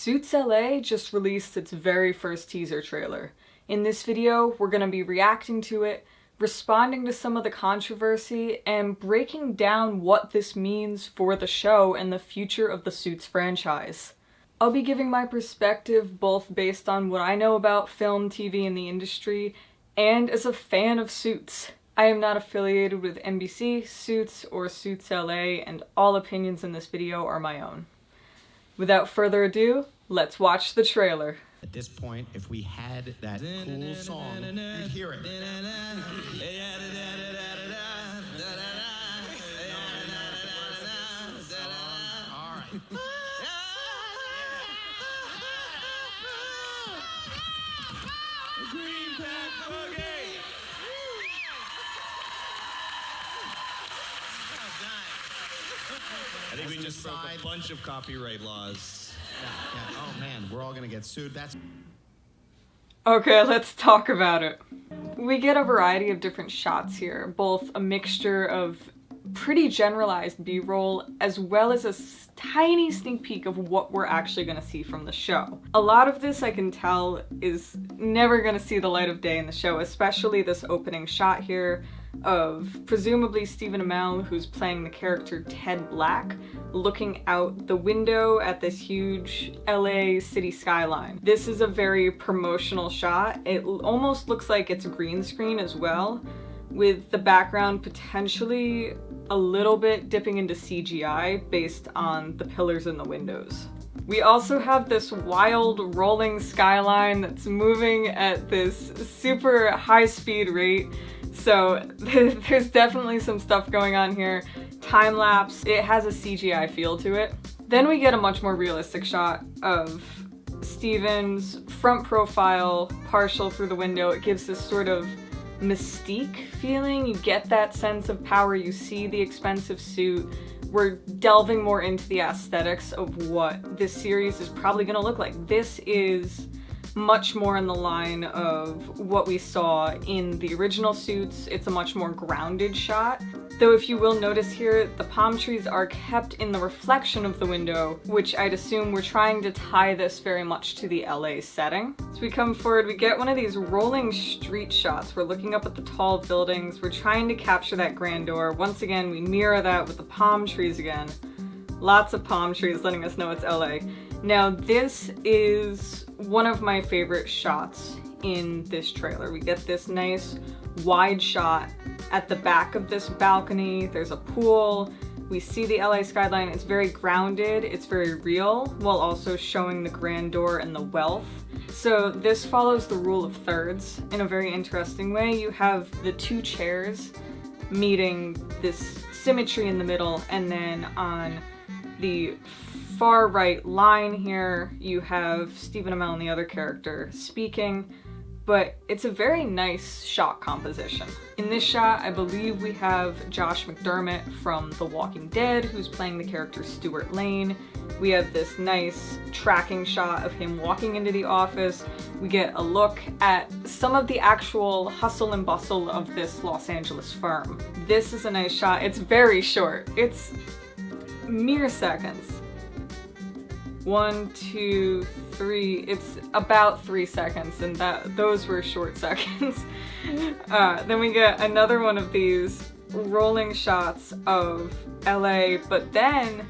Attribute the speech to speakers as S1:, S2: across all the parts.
S1: Suits LA just released its very first teaser trailer. In this video, we're gonna be reacting to it, responding to some of the controversy, and breaking down what this means for the show and the future of the Suits franchise. I'll be giving my perspective both based on what I know about film, TV, and the industry, and as a fan of Suits. I am not affiliated with NBC, Suits, or Suits LA, and all opinions in this video are my own. Without further ado, let's watch the trailer.
S2: At this point, if we had that cool song, you'd hear it. All right. Green Pack Boogie! I think we just broke a bunch of copyright laws. Yeah. Oh man, we're all gonna get sued. That's
S1: Okay, let's talk about it. We get a variety of different shots here, both a mixture of pretty generalized B-roll as well as a tiny sneak peek of what we're actually gonna see from the show. A lot of this, I can tell, is never gonna see the light of day in the show, especially this opening shot here of presumably Stephen Amell, who's playing the character Ted Black, looking out the window at this huge LA city skyline. This is a very promotional shot. It almost looks like it's a green screen as well, with the background potentially a little bit dipping into CGI based on the pillars in the windows. We also have this wild rolling skyline that's moving at this super high speed rate. So there's definitely some stuff going on here. Time lapse, it has a CGI feel to it. Then we get a much more realistic shot of Steven's front profile, partial through the window. It gives this sort of mystique feeling. You get that sense of power. You see the expensive suit. We're delving more into the aesthetics of what this series is probably gonna look like. This is much more in the line of what we saw in the original Suits. It's a much more grounded shot. Though if you will notice here, the palm trees are kept in the reflection of the window, which I'd assume we're trying to tie this very much to the LA setting. As we come forward, we get one of these rolling street shots. We're looking up at the tall buildings. We're trying to capture that grandeur. Once again, we mirror that with the palm trees again. Lots of palm trees letting us know it's LA. Now this is one of my favorite shots in this trailer. We get this nice wide shot at the back of this balcony. There's a pool. We see the LA skyline. It's very grounded. It's very real, while also showing the grandeur and the wealth. So this follows the rule of thirds in a very interesting way. You have the two chairs meeting this symmetry in the middle, and then on the far right line here, you have Stephen Amell and the other character speaking, but it's a very nice shot composition. In this shot, I believe we have Josh McDermott from The Walking Dead, who's playing the character Stuart Lane. We have this nice tracking shot of him walking into the office. We get a look at some of the actual hustle and bustle of this Los Angeles firm. This is a nice shot. It's very short. It's mere seconds. 1, 2, 3. It's about 3 seconds, and those were short seconds. Then we get another one of these rolling shots of LA, but then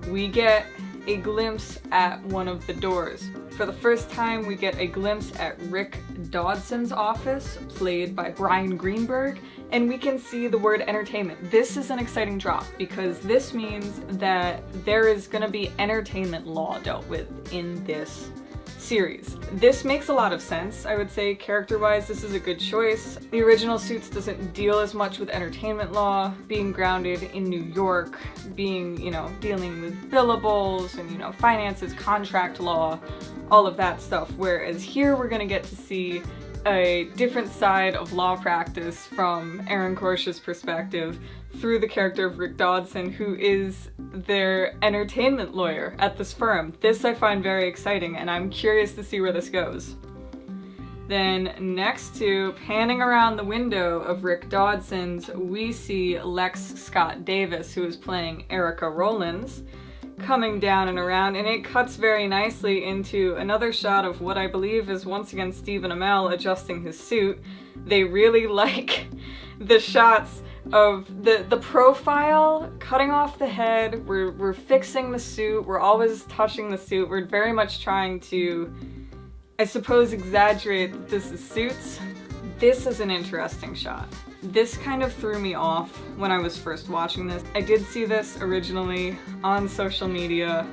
S1: we get a glimpse at one of the doors. For the first time, we get a glimpse at Rick Dodson's office, played by Brian Greenberg, and we can see the word entertainment. This is an exciting drop because this means that there is gonna be entertainment law dealt with in this series. This makes a lot of sense. I would say character-wise, this is a good choice. The original Suits doesn't deal as much with entertainment law, being grounded in New York, being, dealing with billables and, finances, contract law, all of that stuff. Whereas here we're gonna get to see a different side of law practice from Aaron Korsh's perspective through the character of Rick Dodson, who is their entertainment lawyer at this firm. This I find very exciting, and I'm curious to see where this goes. Then next to panning around the window of Rick Dodson's, we see Lex Scott Davis, who is playing Erica Rollins. coming down and around, and it cuts very nicely into another shot of what I believe is once again Stephen Amell adjusting his suit. They really like the shots of the profile, cutting off the head, we're fixing the suit, we're always touching the suit, we're very much trying to, I suppose, exaggerate that this is suits. This is an interesting shot. This kind of threw me off when I was first watching this. I did see this originally on social media,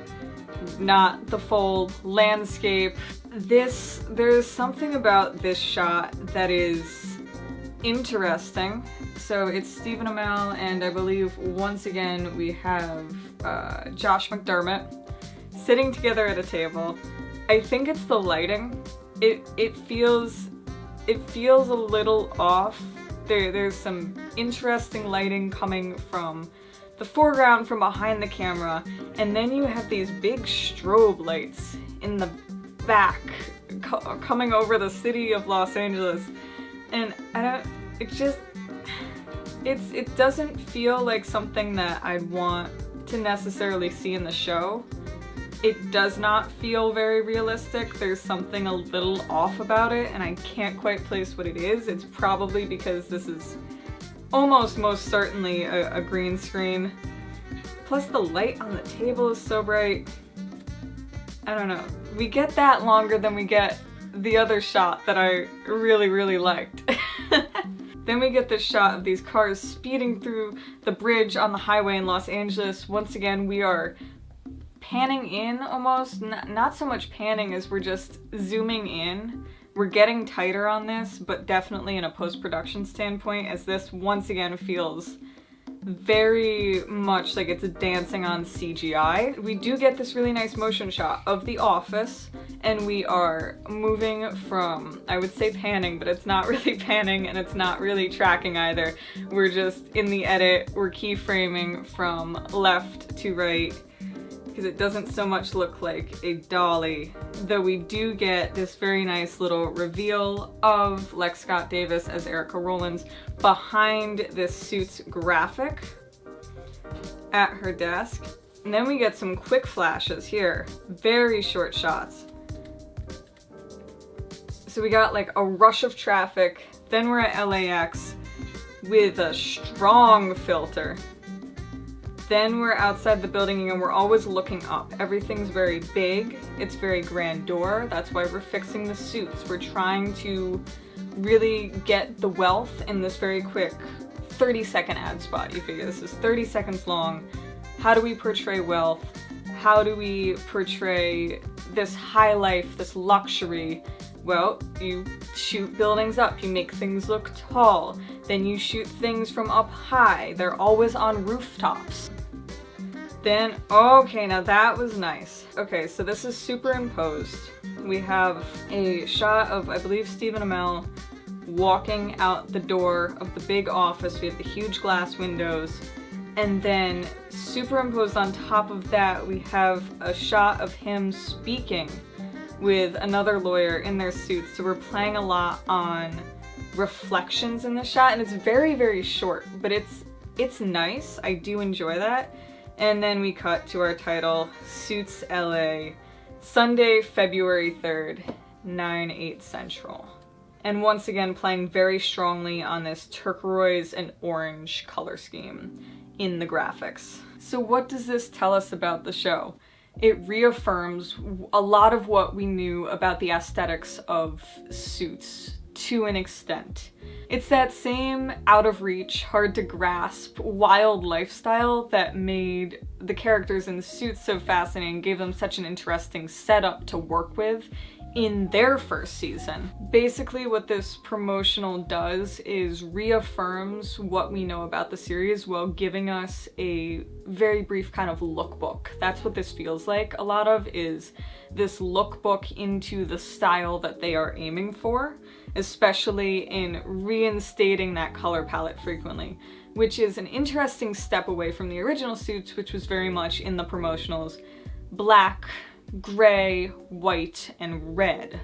S1: not the full landscape. There's something about this shot that is interesting. So it's Stephen Amell, and I believe once again we have Josh McDermott sitting together at a table. I think it's the lighting. It feels a little off. There's some interesting lighting coming from the foreground, from behind the camera, and then you have these big strobe lights in the back coming over the city of Los Angeles, and it doesn't feel like something that I'd want to necessarily see in the show. It does not feel very realistic. There's something a little off about it, and I can't quite place what it is. It's probably because this is almost most certainly a green screen. Plus the light on the table is so bright. I don't know. We get that longer than we get the other shot that I really, really liked. Then we get this shot of these cars speeding through the bridge on the highway in Los Angeles. Once again, we are panning in almost, not so much panning as we're just zooming in. We're getting tighter on this, but definitely in a post-production standpoint, as this once again feels very much like it's dancing on CGI. We do get this really nice motion shot of the office, and we are moving from, I would say panning, but it's not really panning and it's not really tracking either. We're just in the edit, we're keyframing from left to right, because it doesn't so much look like a dolly, though we do get this very nice little reveal of Lex Scott Davis as Erica Rowlands behind this suit's graphic at her desk. And then we get some quick flashes here, very short shots. So we got like a rush of traffic, then we're at LAX with a strong filter. Then we're outside the building and we're always looking up. Everything's very big, it's very grandeur. That's why we're fixing the suits. We're trying to really get the wealth in this very quick 30-second ad spot. You figure this is 30 seconds long. How do we portray wealth? How do we portray this high life, this luxury? Well, you shoot buildings up, you make things look tall, then you shoot things from up high. They're always on rooftops. Then, okay, now that was nice. Okay, so this is superimposed. We have a shot of, I believe, Stephen Amell walking out the door of the big office. We have the huge glass windows. And then superimposed on top of that, we have a shot of him speaking with another lawyer in their suits. So we're playing a lot on reflections in the shot, and it's very, very short, but it's nice. I do enjoy that. And then we cut to our title, Suits LA, Sunday, February 3rd, 9/8 Central. And once again, playing very strongly on this turquoise and orange color scheme in the graphics. So what does this tell us about the show? It reaffirms a lot of what we knew about the aesthetics of Suits to an extent. It's that same out of reach, hard to grasp, wild lifestyle that made the characters in Suits so fascinating, gave them such an interesting setup to work with in their first season. Basically what this promotional does is reaffirms what we know about the series while giving us a very brief kind of lookbook. That's what this feels like. A lot of is this lookbook into the style that they are aiming for, especially in reinstating that color palette frequently, which is an interesting step away from the original Suits, which was very much in the promotionals black, gray, white, and red.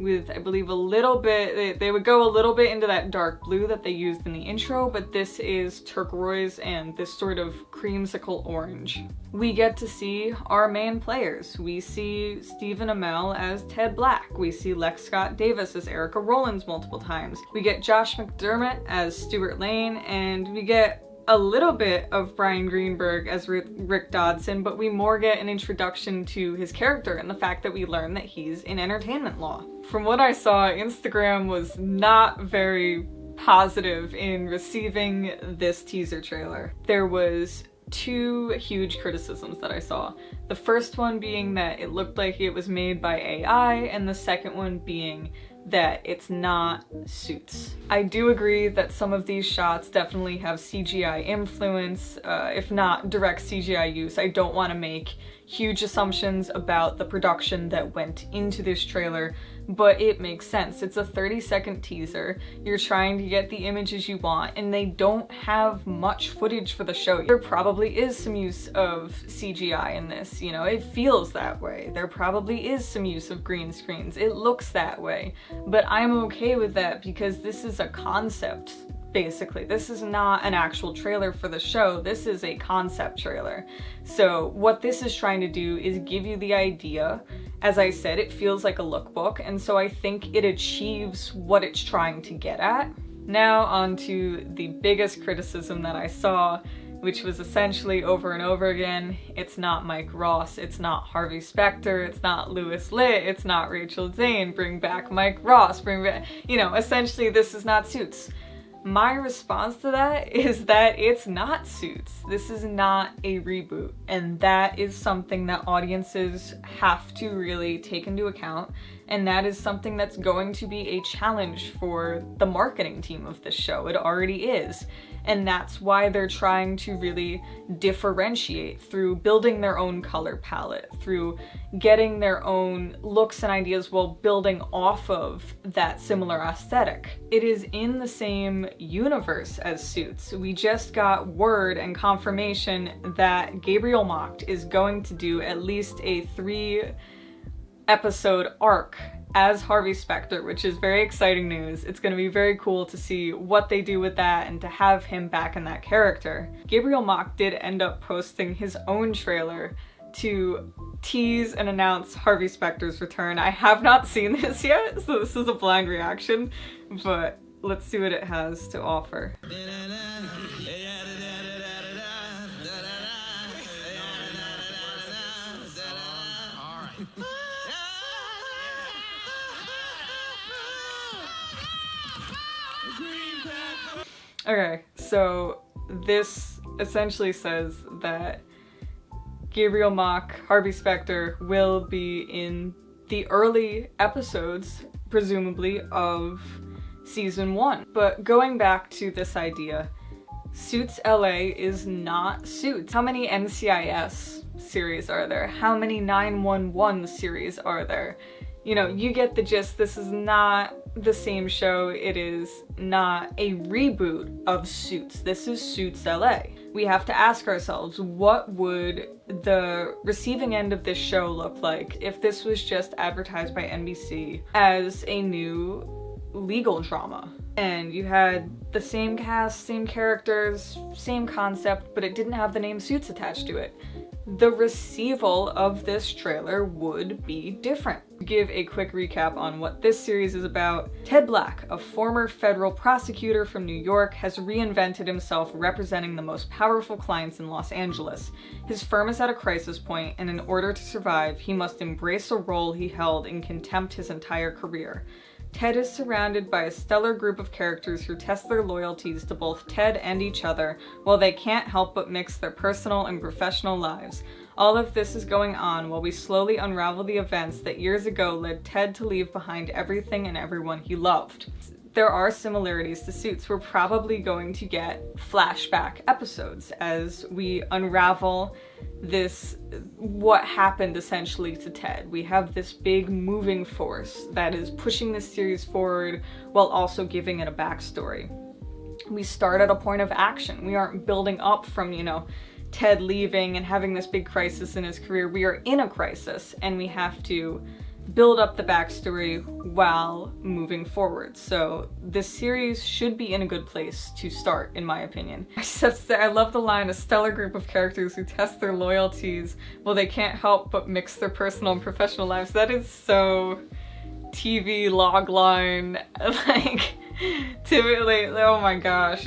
S1: with, I believe, a little bit, they would go a little bit into that dark blue that they used in the intro, but this is turquoise and this sort of creamsicle orange. We get to see our main players. We see Stephen Amell as Ted Black. We see Lex Scott Davis as Erica Rollins multiple times. We get Josh McDermott as Stuart Lane, and we get a little bit of Brian Greenberg as Rick Dodson, but we more get an introduction to his character and the fact that we learn that he's in entertainment law. From what I saw, Instagram was not very positive in receiving this teaser trailer. There was two huge criticisms that I saw. The first one being that it looked like it was made by AI, and the second one being that it's not Suits. I do agree that some of these shots definitely have CGI influence, if not direct CGI use. I don't want to make huge assumptions about the production that went into this trailer, but it makes sense. It's a 30-second teaser. You're trying to get the images you want, and they don't have much footage for the show. There probably is some use of CGI in this, you know, it feels that way. There probably is some use of green screens. It looks that way, but I'm okay with that because this is a concept. Basically, this is not an actual trailer for the show, this is a concept trailer. So what this is trying to do is give you the idea. As I said, it feels like a lookbook, and so I think it achieves what it's trying to get at. Now on to the biggest criticism that I saw, which was essentially over and over again, it's not Mike Ross, it's not Harvey Specter, it's not Litt, it's not Rachel Zane, bring back Mike Ross, bring back, you know, essentially this is not Suits. My response to that is that it's not Suits. This is not a reboot, and that is something that audiences have to really take into account, and that is something that's going to be a challenge for the marketing team of this show. It already is. And that's why they're trying to really differentiate through building their own color palette, through getting their own looks and ideas while building off of that similar aesthetic. It is in the same universe as Suits. We just got word and confirmation that Gabriel Macht is going to do at least a 3-episode arc as Harvey Specter, which is very exciting news. It's going to be very cool to see what they do with that and to have him back in that character. Gabriel Macht did end up posting his own trailer to tease and announce Harvey Specter's return. I have not seen this yet, so this is a blind reaction, but let's see what it has to offer. Okay, so this essentially says that Gabriel Macht, Harvey Specter, will be in the early episodes, presumably, of season 1. But going back to this idea, Suits LA is not Suits. How many NCIS series are there? How many 911 series are there? You know, you get the gist. This is not the same show. It is not a reboot of Suits. This is Suits LA. We have to ask ourselves, what would the receiving end of this show look like if this was just advertised by NBC as a new legal drama? And you had the same cast, same characters, same concept, but it didn't have the name Suits attached to it. The receival of this trailer would be different. To give a quick recap on what this series is about, Ted Black, a former federal prosecutor from New York, has reinvented himself representing the most powerful clients in Los Angeles. His firm is at a crisis point, and in order to survive, he must embrace a role he held in contempt his entire career. Ted is surrounded by a stellar group of characters who test their loyalties to both Ted and each other, while they can't help but mix their personal and professional lives. All of this is going on while we slowly unravel the events that years ago led Ted to leave behind everything and everyone he loved. There are similarities to Suits. We're probably going to get flashback episodes as we unravel this, what happened essentially to Ted. We have this big moving force that is pushing this series forward while also giving it a backstory. We start at a point of action. We aren't building up from, you know, Ted leaving and having this big crisis in his career. We are in a crisis, and we have to build up the backstory while moving forward. So this series should be in a good place to start, in my opinion. I just have to say, I love the line, a stellar group of characters who test their loyalties while they can't help but mix their personal and professional lives. That is so TV logline, like, typically, oh my gosh,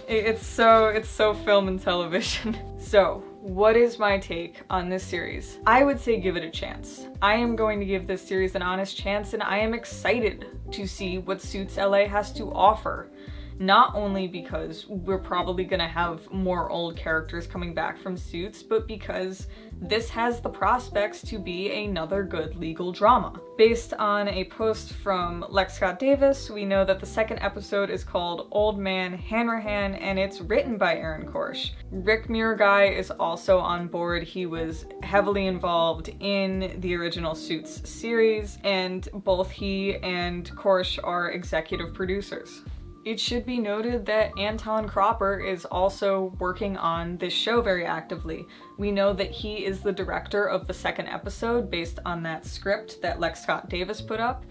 S1: it's so film and television. So, what is my take on this series? I would say give it a chance. I am going to give this series an honest chance, and I am excited to see what Suits LA has to offer. Not only because we're probably gonna have more old characters coming back from Suits, but because this has the prospects to be another good legal drama. Based on a post from Lex Scott Davis, we know that the second episode is called Old Man Hanrahan, and it's written by Aaron Korsh. Rick Muragai is also on board. He was heavily involved in the original Suits series, and both he and Korsh are executive producers. It should be noted that Anton Cropper is also working on this show very actively. We know that he is the director of the second episode based on that script that Lex Scott Davis put up,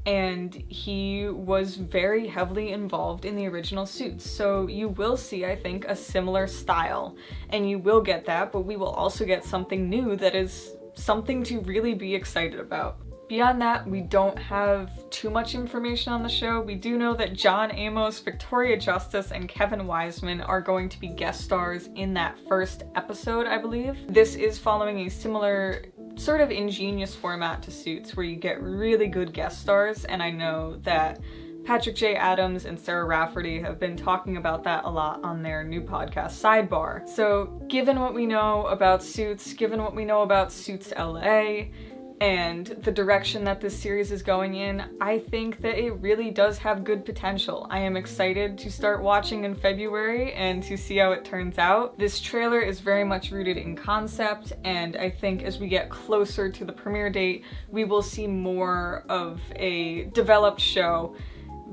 S1: and he was very heavily involved in the original Suits. So you will see, I think, a similar style, and you will get that, but we will also get something new that is something to really be excited about. Beyond that, we don't have too much information on the show. We do know that John Amos, Victoria Justice, and Kevin Wiseman are going to be guest stars in that first episode, I believe. This is following a similar sort of ingenious format to Suits, where you get really good guest stars, and I know that Patrick J. Adams and Sarah Rafferty have been talking about that a lot on their new podcast, Sidebar. So given what we know about Suits, given what we know about Suits LA, and the direction that this series is going in, I think that it really does have good potential. I am excited to start watching in February and to see how it turns out. This trailer is very much rooted in concept, and I think as we get closer to the premiere date, we will see more of a developed show,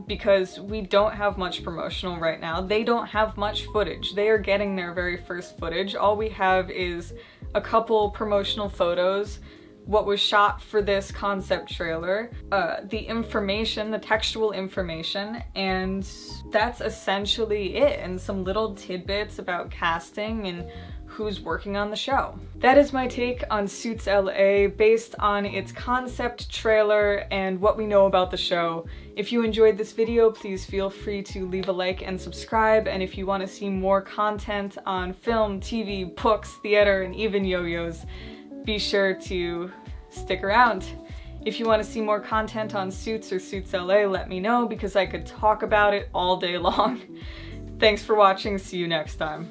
S1: because we don't have much promotional right now. They don't have much footage. They are getting their very first footage. All we have is a couple promotional photos, what was shot for this concept trailer, the information, the textual information, and that's essentially it, and some little tidbits about casting and who's working on the show. That is my take on Suits LA based on its concept trailer and what we know about the show. If you enjoyed this video, please feel free to leave a like and subscribe, and if you want to see more content on film, TV, books, theater, and even yo-yos, be sure to stick around. If you want to see more content on Suits or Suits LA, let me know, because I could talk about it all day long. Thanks for watching, see you next time.